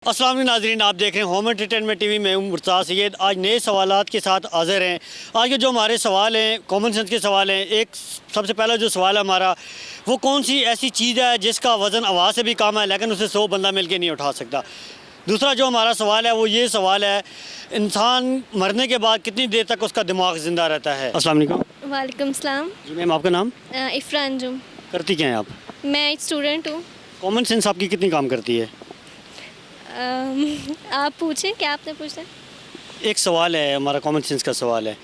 अस्सलाम वालेकुम नाज़रीन, आप देख रहे हैं होम एंटरटेनमेंट टीवी में हूं मुर्तज़ा सैयद। आज नए सवालात के साथ हाज़िर हैं। आज के जो हमारे सवाल हैं कॉमन सेंस के सवाल हैं। एक सबसे पहला जो सवाल है हमारा, वो कौन सी ऐसी चीज़ है जिसका वज़न आवाज़ से भी कम है लेकिन उसे 100 बंदा मिल के नहीं उठा सकता। दूसरा जो हमारा सवाल है वो ये सवाल है, इंसान मरने के बाद कितनी देर तक उसका दिमाग ज़िंदा रहता है। अस्सलाम वालेकुम। वालेकुम सलाम। जी मैम, आपका नाम? इफ़रा अंजुम। करती क्या हैं आप? मैं एक स्टूडेंट हूँ। कॉमन सेंस आपकी कितनी काम करती है? आप पूछें, क्या आपने पूछा? एक सवाल है हमारा, कॉमन सेंस का सवाल है,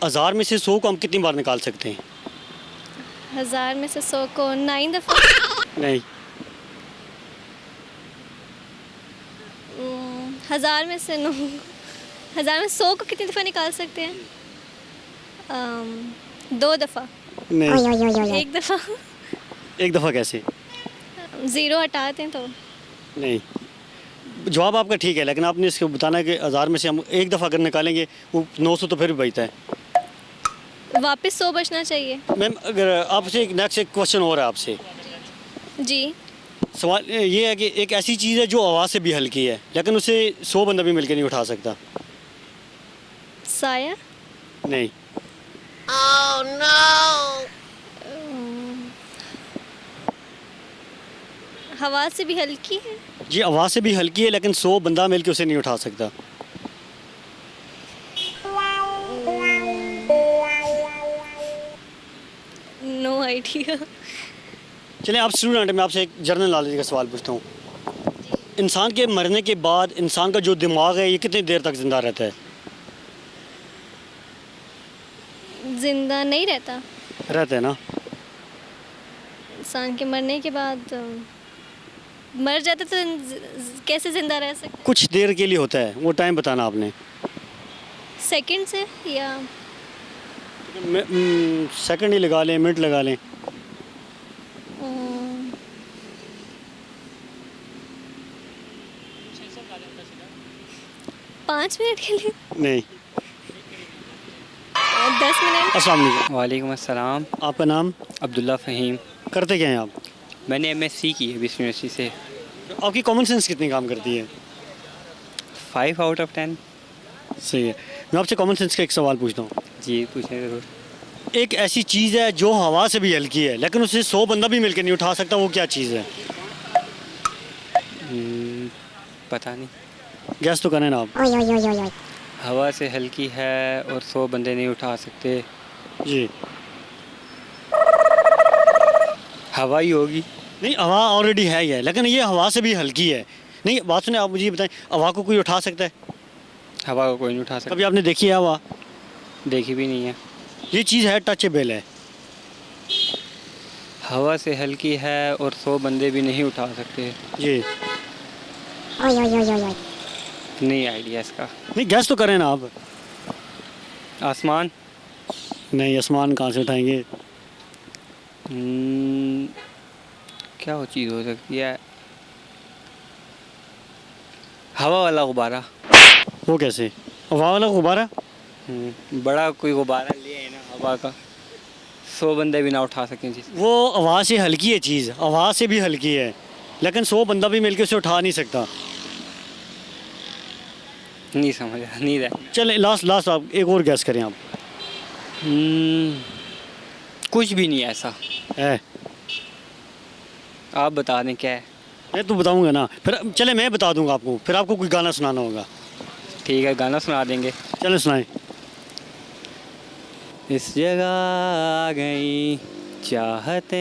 1000 में से 100 को हम कितनी बार निकाल सकते हैं? 1000 में से 100 को 9 दफ़ा। नहीं। 1000 में से 9, 1000 में 100 को कितनी दफ़ा निकाल सकते हैं? 2 दफ़ा। नहीं। एक दफ़ा। एक दफ़ा कैसे? 0 हटा दें तो। नहीं, जवाब आपका ठीक है लेकिन आपने इसको बताना है कि 1000 में से हम एक दफ़ा अगर निकालेंगे वो 900 तो फिर भी बचता है। वापस 100 बचना चाहिए। मैम, अगर आपसे एक नेक्स्ट एक क्वेश्चन हो रहा है आपसे। जी। सवाल ये है कि एक ऐसी चीज़ है जो आवाज़ से भी हल्की है लेकिन उसे 100 बंदा भी मिलकर नहीं उठा सकता। साया। नहीं। हवा से भी हल्की है। जी, आवाज़ से भी हल्की है लेकिन 100 बंदा मिलकर उसे नहीं उठा सकता। No idea. चलिए, आप स्टूडेंट, मैं आपसे एक जनरल नॉलेज का सवाल पूछता हूँ। इंसान के मरने के बाद इंसान का जो दिमाग है ये कितनी देर तक ज़िंदा रहता है? जिंदा नहीं रहता। रहता है ना। इंसान के मरने के बाद मर जाता तो कैसे जिंदा रह सकता? कुछ देर के लिए होता है, वो टाइम बताना आपने। सेकंड से या सेकंड ही लगा लें, मिनट लगा लें। 5 मिनट के लिए? नहीं। 10 मिनट? अस्सलाम वालेकुम। वालेकुम अस्सलाम। आपका नाम? अब्दुल्ला फ़हीम। करते क्या हैं आप? मैंने एमएससी की है विश्व यूनिवर्सिटी से। आपकी कॉमन सेंस कितनी काम करती है? 5 आउट ऑफ 10। सही है। मैं आपसे कॉमन सेंस का एक सवाल पूछता हूँ। जी पूछें ज़रूर। एक ऐसी चीज़ है जो हवा से भी हल्की है लेकिन उसे 100 बंदा भी मिलकर नहीं उठा सकता, वो क्या चीज़ है? पता नहीं। गैस तो करें ना आप। हवा से हल्की है और 100 बंदे नहीं उठा सकते। जी। हवा ही होगी। नहीं, हवा ऑलरेडी है ही है लेकिन ये हवा से भी हल्की है। नहीं, बात सुने, आप मुझे ये बताएं, हवा को कोई उठा सकता है? हवा को कोई नहीं उठा सकता। कभी आपने देखी है हवा? देखी भी नहीं है। ये चीज़ है, टचेबल है। हवा से हल्की है और 100 बंदे भी नहीं उठा सकते। जी। नहीं आइडिया इसका। नहीं, गैस तो करें ना आप। आसमान। नहीं, आसमान कहाँ से उठाएंगे? क्या वो चीज़ हो सकती है? हवा वाला गुब्बारा। वो कैसे? हवा वाला गुब्बारा? बड़ा कोई गुब्बारा ले है ना हवा का, 100 बंदे भी ना उठा सकें जी। वो आवाज़ से हल्की है चीज़, आवाज़ से भी हल्की है लेकिन 100 बंदा भी मिलकर उसे उठा नहीं सकता। नहीं समझा, नहीं रहा। चलें, लास्ट आप एक और गैस करें आप। कुछ भी नहीं है ऐसा। है? आप बता दें क्या है। मैं तो बताऊंगा ना, फिर चले मैं बता दूंगा आपको, फिर आपको कोई गाना सुनाना होगा। ठीक है, गाना सुना देंगे। चलें, सुनाएं। इस जगह आ गई चाहते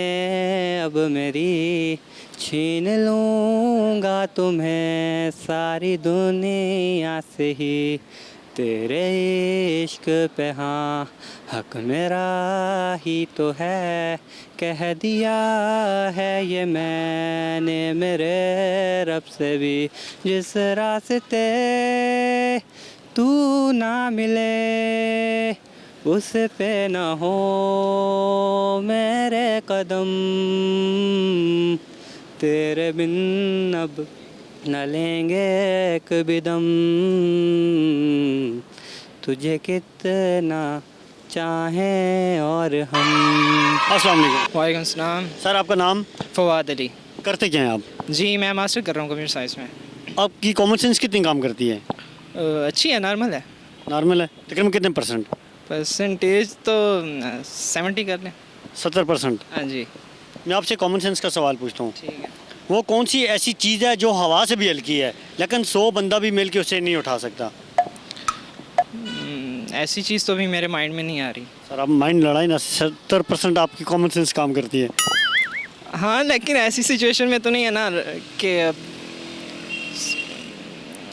अब मेरी, छीन लूँगा तुम्हें सारी दुनिया से ही। तेरे इश्क पे हाँ हक मेरा ही तो है, कह दिया है ये मैंने मेरे रब से भी। जिस रास्ते तू ना मिले उस पे न हो मेरे कदम, तेरे बिन अब न लेंगे एक भी दम, तुझे कितना चाहें और हम। अस्सलाम वालेकुम। वालेकुम सलाम। सर, आपका नाम? फवाद अली। करते क्या हैं आप? जी मैं मास्टर कर रहा हूँ कंप्यूटर साइंस में। आपकी कॉमन सेंस कितनी काम करती है? अच्छी है, नॉर्मल है। नॉर्मल है, तकरीबन कितने परसेंट? परसेंटेज तो 70 कर लें। 70%। हाँ जी। मैं आपसे कॉमन सेंस का सवाल पूछता हूँ, ठीक है। वो कौन सी ऐसी चीज़ है जो हवा से भी हल्की है लेकिन 100 बंदा भी मिल के उसे नहीं उठा सकता? ऐसी चीज़ तो भी मेरे माइंड में नहीं आ रही। सर आप माइंड लड़ाई ना, 70% आपकी कॉमन सेंस काम करती है। हाँ, लेकिन ऐसी सिचुएशन में तो नहीं है ना कि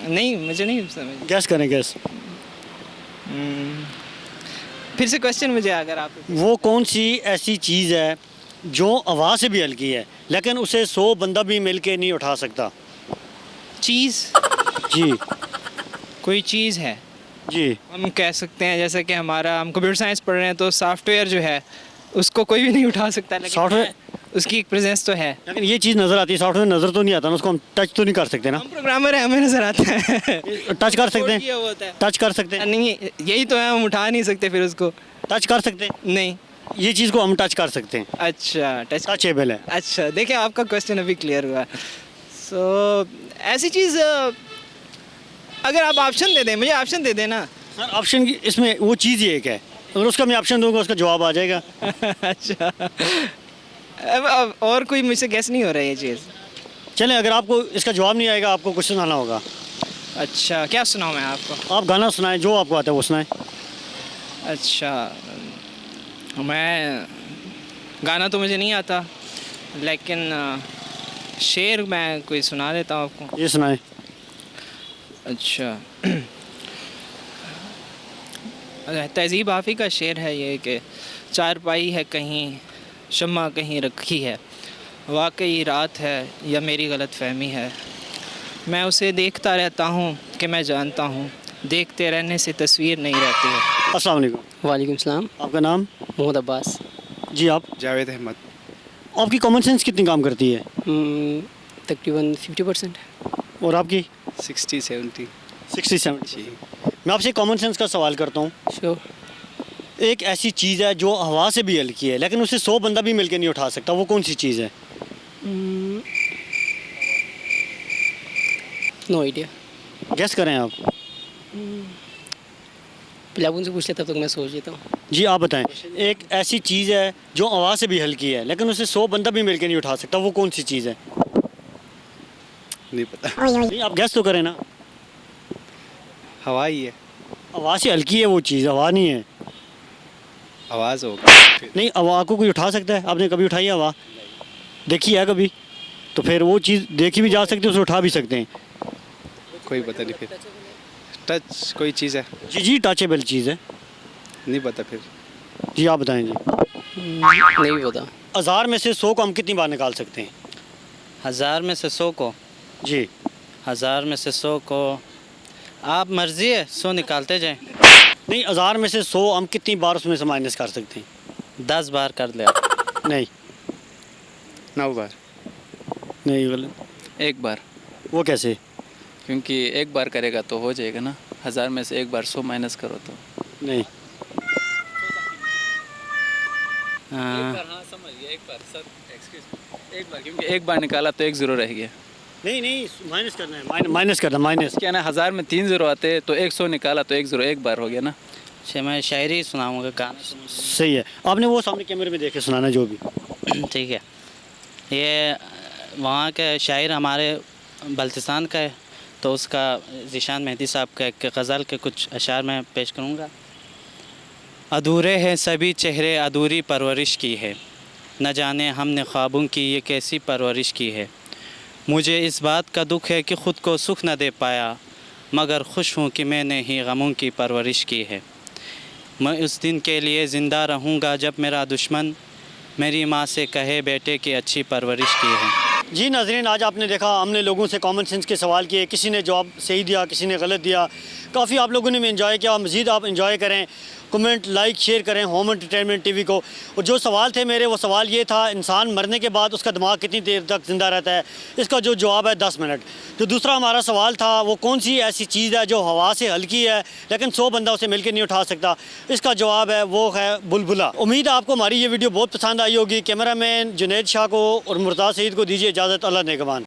नहीं, मुझे नहीं समझ। गैस करें, गैस। फिर से क्वेश्चन मुझे अगर आप। वो कौन सी ऐसी चीज़ है जो हवा से भी हल्की है लेकिन उसे 100 बंदा भी मिल के नहीं उठा सकता? चीज़, जी कोई चीज़ है। जी। हम कह सकते हैं जैसे कि हम कंप्यूटर साइंस पढ़ रहे हैं तो सॉफ्टवेयर जो है उसको कोई भी नहीं उठा सकता, लेकिन सॉफ्टवेयर, उसकी एक प्रेजेंस तो है। लेकिन ये चीज़ नज़र आती है, सॉफ्टवेयर नज़र तो नहीं आता ना, उसको हम टच तो नहीं कर सकते ना? हम प्रोग्रामर हैं, हमें नज़र आता है। टच कर सकते किया हैं, हुआ होता है। टच कर सकते हैं, नहीं, यही तो है, हम उठा नहीं सकते फिर उसको। टच कर सकते हैं, नहीं। ये चीज़ को हम टच कर सकते हैं, अच्छा, टच। टचेबल है। अच्छा, देखिए आपका क्वेश्चन अभी क्लियर हुआ। सो ऐसी चीज़ अगर आप ऑप्शन दे दें, मुझे ऑप्शन दे देना। सर ऑप्शन की इसमें वो चीज़ ही एक है, अगर उसका मैं ऑप्शन दूंगा उसका जवाब आ जाएगा। अच्छा, अब और कोई मुझसे गेस नहीं हो रहा है ये चीज़। चलें, अगर आपको इसका जवाब नहीं आएगा आपको कुछ सुनाना होगा। अच्छा, क्या सुनाऊँ मैं आपको? आप गाना सुनाएं, जो आपको आता है वो सुनाएं। अच्छा, मैं गाना तो मुझे नहीं आता, लेकिन शेर मैं कोई सुना देता हूँ आपको। ये सुनाएं। अच्छा, तहज़ीब आफ़ी का शेर है ये कि चारपाई है कहीं, शम्मा कहीं रखी है, वाकई रात है या मेरी गलत फहमी है, मैं उसे देखता रहता हूँ कि मैं जानता हूँ, देखते रहने से तस्वीर नहीं रहती है। अस्सलाम वालेकुम। वालेकुम सलाम। आपका नाम? मोहम्मद अब्बास। जी आप? जावेद अहमद। आपकी कॉमन सेंस कितनी काम करती है? तकरीबन 50%। और आपकी? 60-70। 60-70। जी। मैं आपसे कॉमन सेंस का सवाल करता हूँ, श्योर। एक ऐसी चीज़ है जो हवा से भी हल्की है लेकिन उसे 100 बंदा भी मिलकर नहीं उठा सकता, वो कौन सी चीज़ है? No idea. गेस करें आप। पहले आप उनसे पूछ लेते, तब तक मैं सोच लेता हूँ। जी आप बताएं। एक ऐसी चीज़ है जो हवा से भी हल्की है लेकिन उसे 100 बंदा भी मिलकर नहीं उठा सकता, वो कौन सी चीज़ है? नहीं पता। नहीं, आप गेस तो करें ना। हवा ही है। हवा से हल्की है वो चीज़, हवा नहीं है। आवाज़ होगा फिर। नहीं, हवा को कोई उठा सकता है? आपने कभी उठाई है हवा? देखी है कभी? तो फिर वो चीज़ देखी भी जा सकती है, उसे उठा भी सकते हैं। कोई पता नहीं फिर। टच कोई चीज़ है। जी जी, टचेबल चीज़ है। नहीं पता फिर। जी आप बताएं जी। नहीं पता। 1000 में से 100 को हम कितनी बार निकाल सकते हैं? 1000 में से 100 को, जी 1000 में से 100 को आप मर्जी है 100 निकालते जाएं। नहीं, 1000 में से 100 हम कितनी बार उसमें से माइनस कर सकते हैं? 10 बार कर ले आप। नहीं 9 बार। नहीं, गलत। एक बार, वो कैसे? क्योंकि एक बार करेगा तो हो जाएगा ना। 1000 में से एक बार 100 माइनस करो तो नहीं हाँ, हाँ समझिए, एक बार सर, एक्सक्यूज, एक बार, क्योंकि एक बार निकाला तो एक ज़ीरो रह गया। नहीं नहीं, माइनस करना है, माइनस करना, माइनस। क्या ना, 1000 में 3 ज़ीरो आते तो 100 निकाला तो एक ज़ीरो एक बार हो गया ना। अच्छा मैं शायरी सुनाऊँगा, गाना सही है, आपने वो सामने कैमरे में देखे सुनाना जो भी। ठीक है। ये वहाँ के शायर हमारे बल्तिस्तान का है, तो उसका ज़ीशान मेहदी साहब का एक गज़ल के कुछ अशार मैं पेश करूँगा। अधूरे हैं सभी चेहरे, अधूरी परवरिश की है, न जाने हमने ख्वाबों की ये कैसी परवरिश की है। मुझे इस बात का दुख है कि ख़ुद को सुख न दे पाया, मगर खुश हूँ कि मैंने ही गमों की परवरिश की है। मैं उस दिन के लिए ज़िंदा रहूँगा जब मेरा दुश्मन मेरी माँ से कहे बेटे की अच्छी परवरिश की है। जी नाज़रीन, आज आपने देखा हमने लोगों से कॉमन सेंस के सवाल किए, किसी ने जवाब सही दिया, किसी ने गलत दिया। काफ़ी आप लोगों ने भी एंजॉय किया, मज़ीद आप एंजॉय करें, कमेंट लाइक शेयर करें होम एंटरटेनमेंट टीवी को। और जो सवाल थे मेरे, वो सवाल ये था, इंसान मरने के बाद उसका दिमाग कितनी देर तक ज़िंदा रहता है? इसका जो जवाब है 10 मिनट। जो दूसरा हमारा सवाल था, वो कौन सी ऐसी चीज़ है जो हवा से हल्की है लेकिन 100 बंदा उसे मिलकर नहीं उठा सकता? इसका जवाब है वो है बुलबुला। उम्मीद है आपको हमारी ये वीडियो बहुत पसंद आई होगी। कैमरामैन जुनैद शाह को और मुर्ताज़ सईद को दीजिए इजाज़त। अल्लाह नेगबान।